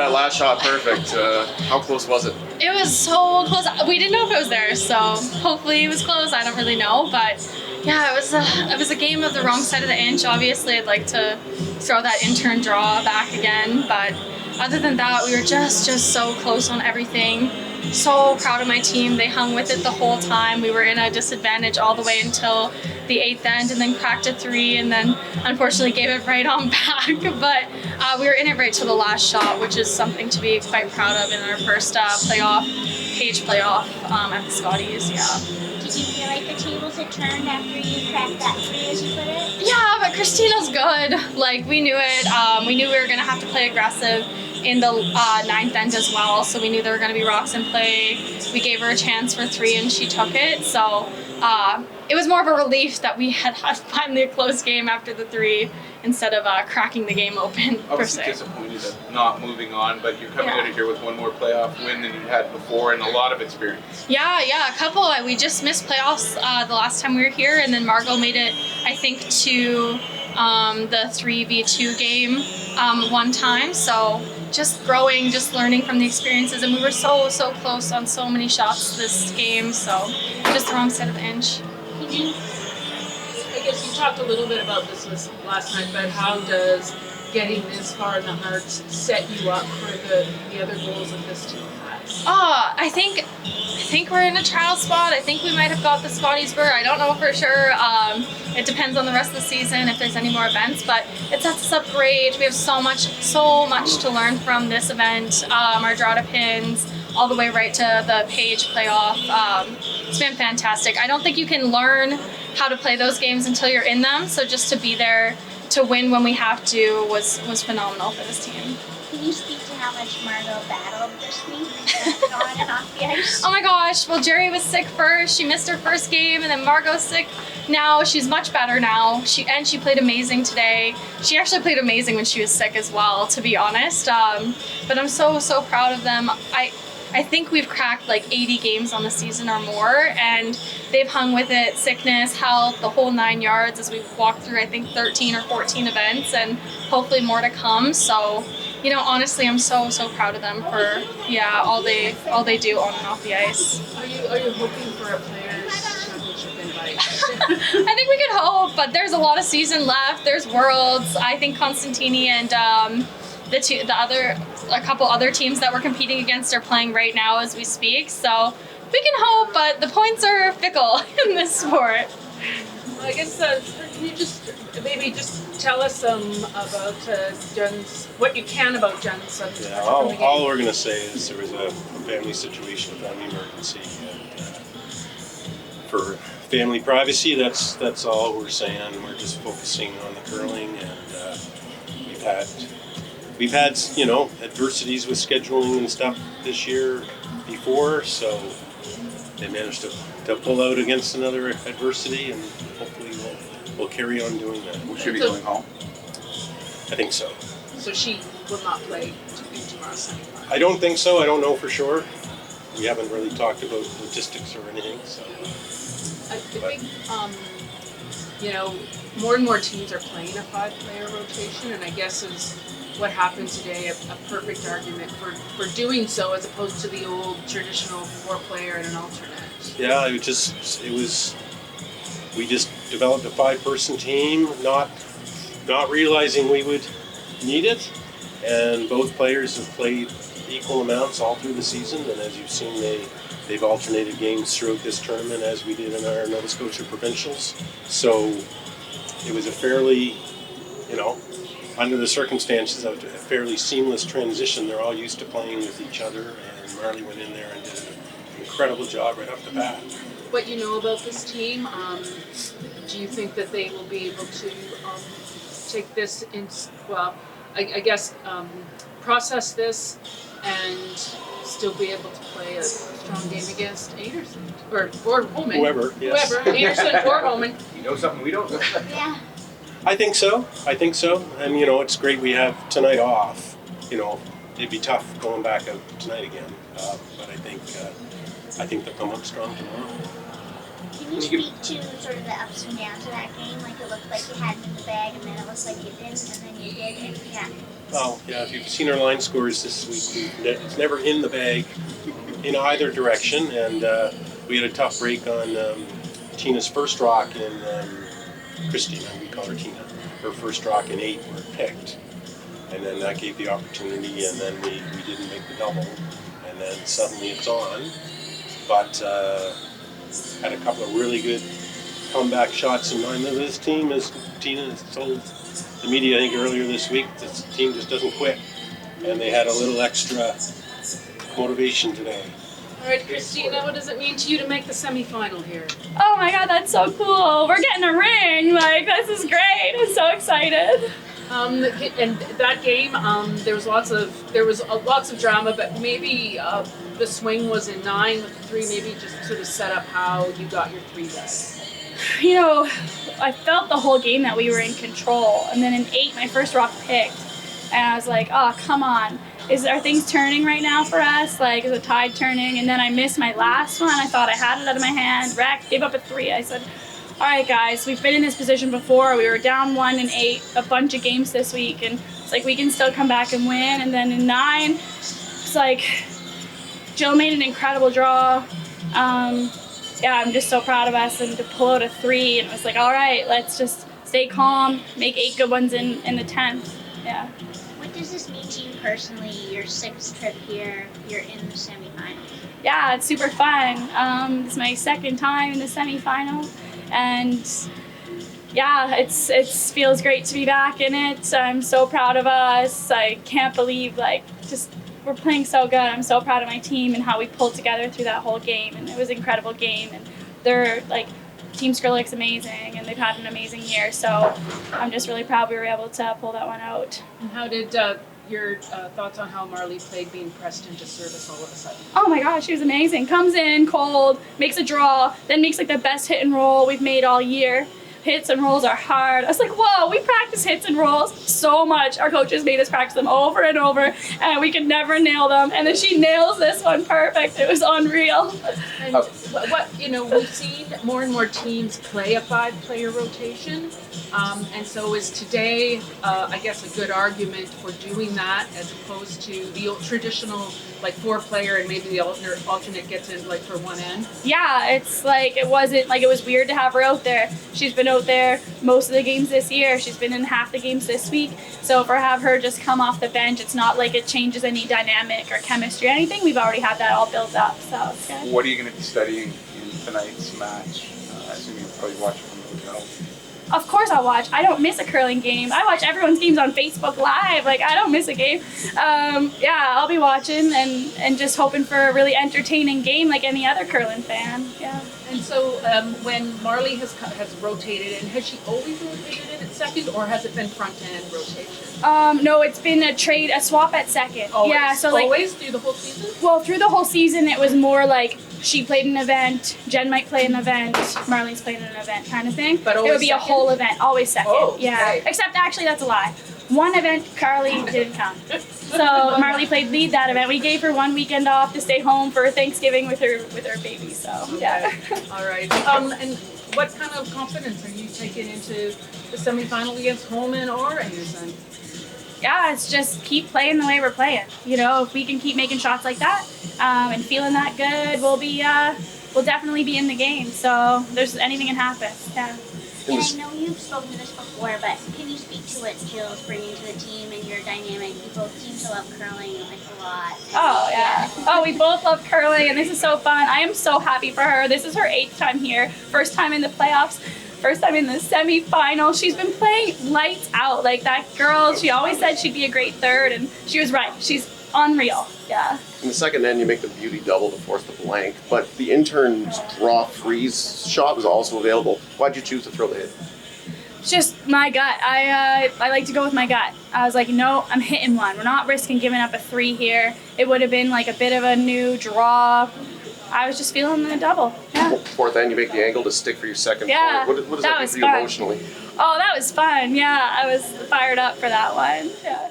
that last shot perfect. How close was it? It was so close. We didn't know if it was there, so hopefully it was close. I don't really know, but yeah, it was a game of the wrong side of the inch. Obviously, I'd like to throw that intern draw back again, but other than that, we were just so close on everything. So proud of my team. They hung with it the whole time. We were in a disadvantage all the way until the 8th end, and then cracked a 3, and then unfortunately gave it right on back. But we were in it right to the last shot, which is something to be quite proud of in our first page playoff at the Scotties. Yeah. Did you feel like the tables had turned after you cracked that 3, as you put it? Yeah, but Christina's good. Like, we knew it. We knew we were gonna have to play aggressive in the 9th end as well, so we knew there were going to be rocks in play. We gave her a chance for 3 and she took it, so it was more of a relief that we had finally a close game after the 3 instead of cracking the game open. Obviously disappointed at not moving on, but you're coming out of here with one more playoff win than you had before and a lot of experience. Yeah, a couple. We just missed playoffs the last time we were here, and then Margot made it, I think, to the 3v2 game one time, so just growing, just learning from the experiences, and we were so close on so many shots this game, so just the wrong side of the inch. I guess you talked a little bit about this last night, but how does getting this far in the Hearts set you up for the other goals that this team has? I think we're in a trial spot. I think we might have got the Scotties berth. I don't know for sure. It depends on the rest of the season if there's any more events, but it sets us up great. We have so much to learn from this event. Our draw to pins, all the way right to the page playoff. It's been fantastic. I don't think you can learn how to play those games until you're in them, so just to be there to win when we have to was phenomenal for this team. Can you speak to how much Margot battled this week on and off the ice? Oh my gosh, well, Jerry was sick first. She missed her first game, and then Margot's sick now. She's much better now. She played amazing today. She actually played amazing when she was sick as well, to be honest. But I'm so proud of them. I think we've cracked like 80 games on the season or more, and they've hung with it, sickness, health, the whole 9 yards as we've walked through, I think, 13 or 14 events, and hopefully more to come. So, you know, honestly, I'm so proud of them for, all they do on and off the ice. Are you hoping for a Players' Championship invite? I think we could hope, but there's a lot of season left. There's Worlds. I think Constantini and a couple other teams that we're competing against are playing right now as we speak. So we can hope, but the points are fickle in this sport. Well, I guess can you just tell us about Jen's, what you can about Jen's? Yeah, all we're gonna say is there was a family situation, a family emergency, and for family privacy, that's all we're saying. We're just focusing on the curling, and we've had adversities with scheduling and stuff this year before, so they managed to pull out against another adversity, and hopefully we'll carry on doing that. Will she be going home? I think so. So she will not play tomorrow Sunday. I don't think so. I don't know for sure. We haven't really talked about logistics or anything, so. I think more and more teams are playing a 5-player rotation, and I guess is what happened today a perfect argument for doing so, as opposed to the old traditional 4-player and an alternate. Yeah, we just developed a 5-person team, not realizing we would need it, and both players have played equal amounts all through the season, and as you've seen, they've alternated games throughout this tournament, as we did in our Nova Scotia provincials. So it was a fairly, under the circumstances, a fairly seamless transition. They're all used to playing with each other, and Marley went in there and did an incredible job right off the bat. What you know about this team, do you think that they will be able to take this process this and still be able to play a strong game against Anderson or Homan? Whoever, yes. Anderson or Homan. You know something we don't know. Yeah. I think so. And it's great we have tonight off. It'd be tough going back out tonight again. But I think they'll come up strong tomorrow. Can Can you speak to sort of the ups and downs of that game? Like it looked like you had it in the bag, and then it looked like you didn't, and then you did, and yeah. Well, yeah, if you've seen our line scores this week, it's never in the bag in either direction, and we had a tough break on Tina's first rock in Christina, we call her Tina. Her first rock in 8 were picked, and then that gave the opportunity, and then we didn't make the double, and then suddenly it's on. But had a couple of really good comeback shots in mind. This team, as Tina has told the media, I think earlier this week, this team just doesn't quit, and they had a little extra motivation today. All right, Christina, what does it mean to you to make the semifinal here? Oh my God, that's so cool. We're getting a ring. Like, this is great. I'm so excited. And that game, there was lots of drama, but maybe the swing was in 9 with the 3. Maybe just sort of set up how you got your 3 guys. You know, I felt the whole game that we were in control, and then in 8, my first rock picked, and I was like, oh, come on. Are things turning right now for us? Like, is the tide turning? And then I missed my last one. I thought I had it out of my hand. Rack gave up a 3. I said, all right, guys, we've been in this position before. We were down 1 in 8, a bunch of games this week, and it's like we can still come back and win. And then in 9, it's like Jill made an incredible draw. Yeah, I'm just so proud of us, and to pull out a 3, and it was like, all right, let's just stay calm, make 8 good ones in the 10th. Yeah. What does this mean to you personally? Your 6th trip here, you're in the semifinals. Yeah, it's super fun. It's my 2nd time in the semifinal, and yeah, it feels great to be back in it. I'm so proud of us. I can't believe we're playing so good. I'm so proud of my team and how we pulled together through that whole game, and it was an incredible game. And they're Team Skrlik's amazing, and they've had an amazing year. So I'm just really proud we were able to pull that one out. And how did your thoughts on how Marley played being pressed into service all of a sudden? Oh my gosh, she was amazing. Comes in cold, makes a draw, then makes the best hit and roll we've made all year. Hits and rolls are hard. I was like, whoa, we practice hits and rolls so much. Our coaches made us practice them over and over, and we could never nail them. And then she nails this one perfect. It was unreal. And we've seen more and more teams play a 5-player rotation. And so is today, I guess, a good argument for doing that as opposed to the traditional 4-player and maybe the alternate gets in for one end? Yeah, it's it was weird to have her out there. She's been out there most of the games this year. She's been in half the games this week. So for have her just come off the bench, it's not like it changes any dynamic or chemistry or anything. We've already had that all built up. So it's good. What are you going to be studying in tonight's match? I assume you'll probably watch it from the hotel. Of course I'll watch. I don't miss a curling game. I watch everyone's games on Facebook Live. I don't miss a game. Yeah, I'll be watching and just hoping for a really entertaining game like any other curling fan. Yeah. And so when Marley has rotated in, has she always rotated in at 2nd, or has it been front-end rotation? No, it's been a swap at 2nd. Always? Yeah, so always through the whole season? Well, through the whole season, it was more she played an event, Jen might play an event, Marlene's playing an event kind of thing. But always it would be second? A whole event, always 2nd. Oh, yeah. right. Except actually that's a lie. One event, Carly didn't come. So Marley played lead that event. We gave her 1 weekend off to stay home for Thanksgiving with her baby. So yeah. All right. And what kind of confidence are you taking into the semifinal against Holman or Anderson? Yeah, it's just keep playing the way we're playing. If we can keep making shots like that and feeling that good, we'll definitely be in the game. So anything can happen. Yeah. And I know you've spoken to this before, but can you speak to what Jill's bringing to the team and your dynamic? You both seem to love curling a lot. Oh, yeah. Oh, we both love curling, and this is so fun. I am so happy for her. This is her 8th time here, first time in the playoffs, first time in the semifinal. She's been playing lights out. That girl, she always said she'd be a great 3rd, and she was right. She's unreal. Yeah. In the 2nd end, you make the beauty double to force the blank, but the intern's draw freeze shot was also available. Why'd you choose to throw the hit? It's just my gut. I like to go with my gut. I was like, no, I'm hitting one. We're not risking giving up a 3 here. It would have been a bit of a new draw. I was just feeling the double. Yeah. 4th end, you make the angle to stick for your 2nd Yeah, point. What does that do for you fun. emotionally? Oh, that was fun. Yeah, I was fired up for that one. Yeah.